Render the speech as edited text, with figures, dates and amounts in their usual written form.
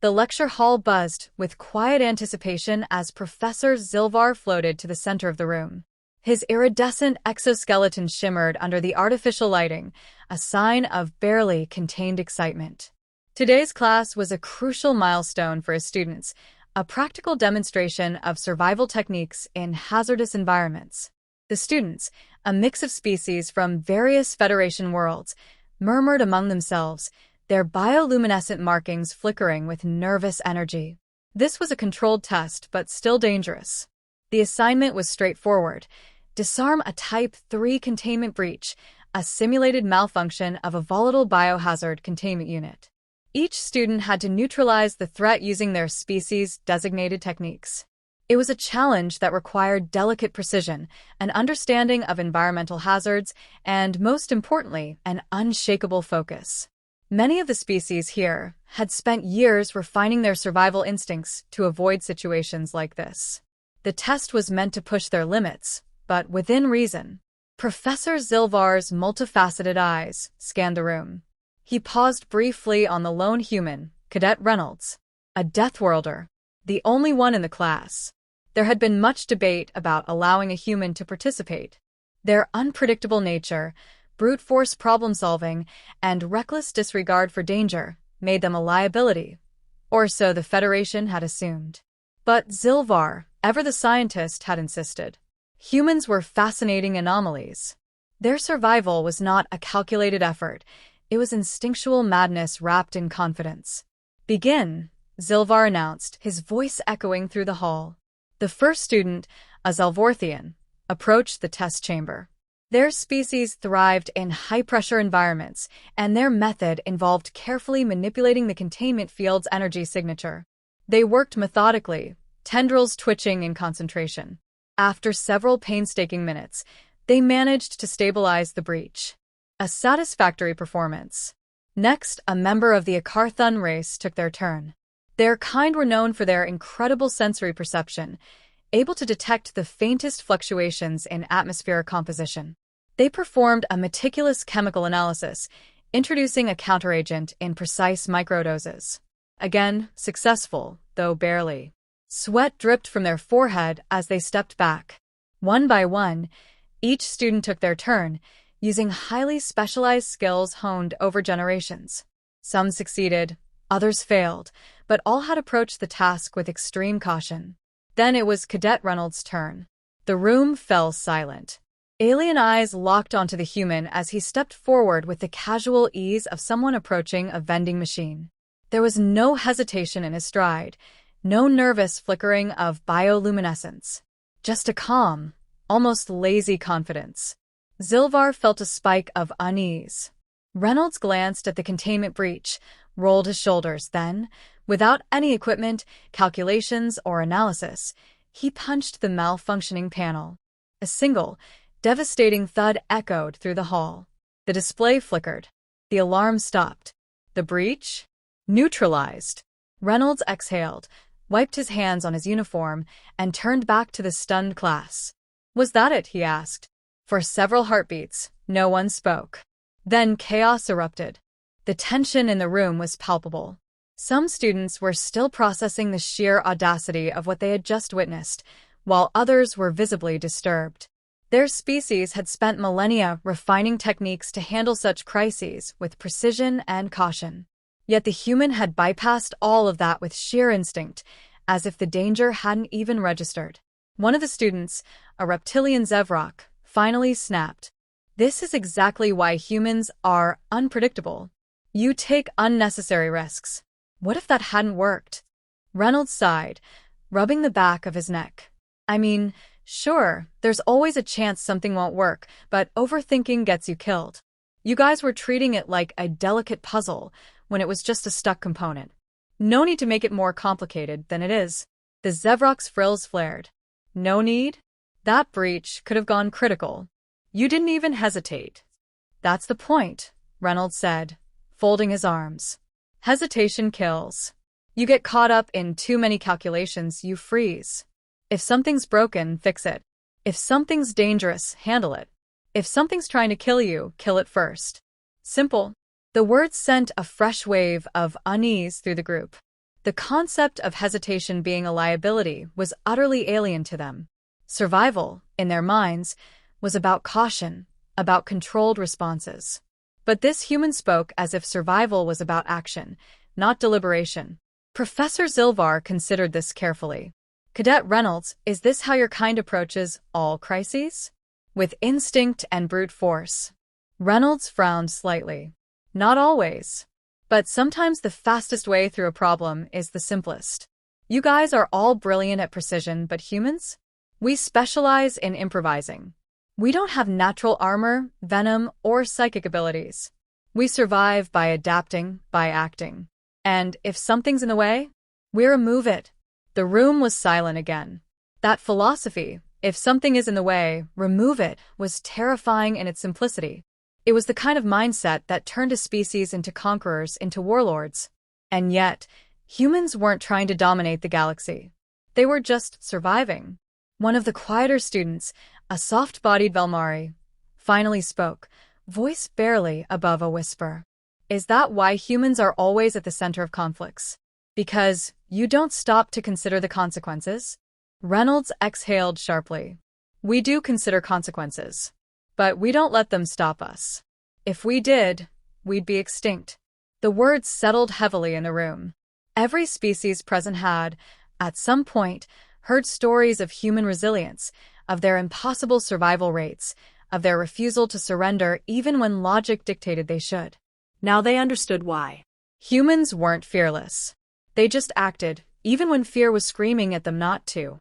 The lecture hall buzzed with quiet anticipation as Professor Zilvar floated to the center of the room. His iridescent exoskeleton shimmered under the artificial lighting, a sign of barely contained excitement. Today's class was a crucial milestone for his students, a practical demonstration of survival techniques in hazardous environments. The students, a mix of species from various Federation worlds, murmured among themselves, their bioluminescent markings flickering with nervous energy. This was a controlled test, but still dangerous. The assignment was straightforward. Disarm a Type 3 containment breach, a simulated malfunction of a volatile biohazard containment unit. Each student had to neutralize the threat using their species-designated techniques. It was a challenge that required delicate precision, an understanding of environmental hazards, and, most importantly, an unshakable focus. Many of the species here had spent years refining their survival instincts to avoid situations like this. The test was meant to push their limits, but within reason. Professor Zilvar's multifaceted eyes scanned the room. He paused briefly on the lone human, Cadet Reynolds, a Deathworlder, the only one in the class. There had been much debate about allowing a human to participate. Their unpredictable nature, brute force problem-solving, and reckless disregard for danger made them a liability, or so the Federation had assumed. But Zilvar, ever the scientist, had insisted. Humans were fascinating anomalies. Their survival was not a calculated effort. It was instinctual madness wrapped in confidence. "Begin," Zilvar announced, his voice echoing through the hall. The first student, a Zalvorthian, approached the test chamber. Their species thrived in high-pressure environments, and their method involved carefully manipulating the containment field's energy signature. They worked methodically, tendrils twitching in concentration. After several painstaking minutes, they managed to stabilize the breach. A satisfactory performance. Next, a member of the Akarthun race took their turn. Their kind were known for their incredible sensory perception, able to detect the faintest fluctuations in atmospheric composition. They performed a meticulous chemical analysis, introducing a counteragent in precise microdoses. Again, successful, though barely. Sweat dripped from their forehead as they stepped back. One by one, each student took their turn, using highly specialized skills honed over generations. Some succeeded, others failed, but all had approached the task with extreme caution. Then it was Cadet Reynolds' turn. The room fell silent. Alien eyes locked onto the human as he stepped forward with the casual ease of someone approaching a vending machine. There was no hesitation in his stride, no nervous flickering of bioluminescence. Just a calm, almost lazy confidence. Zilvar felt a spike of unease. Reynolds glanced at the containment breach, rolled his shoulders, then, without any equipment, calculations, or analysis, he punched the malfunctioning panel. A single, devastating thud echoed through the hall. The display flickered. The alarm stopped. The breach? Neutralized. Reynolds exhaled, wiped his hands on his uniform, and turned back to the stunned class. "Was that it?" he asked. For several heartbeats, no one spoke. Then chaos erupted. The tension in the room was palpable. Some students were still processing the sheer audacity of what they had just witnessed, while others were visibly disturbed. Their species had spent millennia refining techniques to handle such crises with precision and caution. Yet the human had bypassed all of that with sheer instinct, as if the danger hadn't even registered. One of the students, a reptilian Zevrok, finally snapped. "This is exactly why humans are unpredictable. You take unnecessary risks. What if that hadn't worked?" Reynolds sighed, rubbing the back of his neck. "I mean, sure, there's always a chance something won't work, but overthinking gets you killed. You guys were treating it like a delicate puzzle when it was just a stuck component. No need to make it more complicated than it is." The Zevrok's frills flared. "No need? That breach could have gone critical. You didn't even hesitate." "That's the point," Reynolds said, folding his arms. "Hesitation kills. You get caught up in too many calculations, you freeze. If something's broken, fix it. If something's dangerous, handle it. If something's trying to kill you, kill it first. Simple." The words sent a fresh wave of unease through the group. The concept of hesitation being a liability was utterly alien to them. Survival, in their minds, was about caution, about controlled responses. But this human spoke as if survival was about action, not deliberation. Professor Zilvar considered this carefully. Cadet Reynolds, is this how your kind approaches all crises? With instinct and brute force. Reynolds frowned slightly. Not always. But sometimes the fastest way through a problem is the simplest. You guys are all brilliant at precision, but humans? We specialize in improvising. We don't have natural armor, venom, or psychic abilities. We survive by adapting, by acting. And if something's in the way, we remove it. The room was silent again. That philosophy, if something is in the way, remove it, was terrifying in its simplicity. It was the kind of mindset that turned a species into conquerors, into warlords. And yet, humans weren't trying to dominate the galaxy. They were just surviving. One of the quieter students, a soft-bodied Velmari, finally spoke, voice barely above a whisper. Is that why humans are always at the center of conflicts? Because you don't stop to consider the consequences? Reynolds exhaled sharply. We do consider consequences. But we don't let them stop us. If we did, we'd be extinct. The words settled heavily in the room. Every species present had, at some point, heard stories of human resilience, of their impossible survival rates, of their refusal to surrender even when logic dictated they should. Now they understood why. Humans weren't fearless. They just acted, even when fear was screaming at them not to.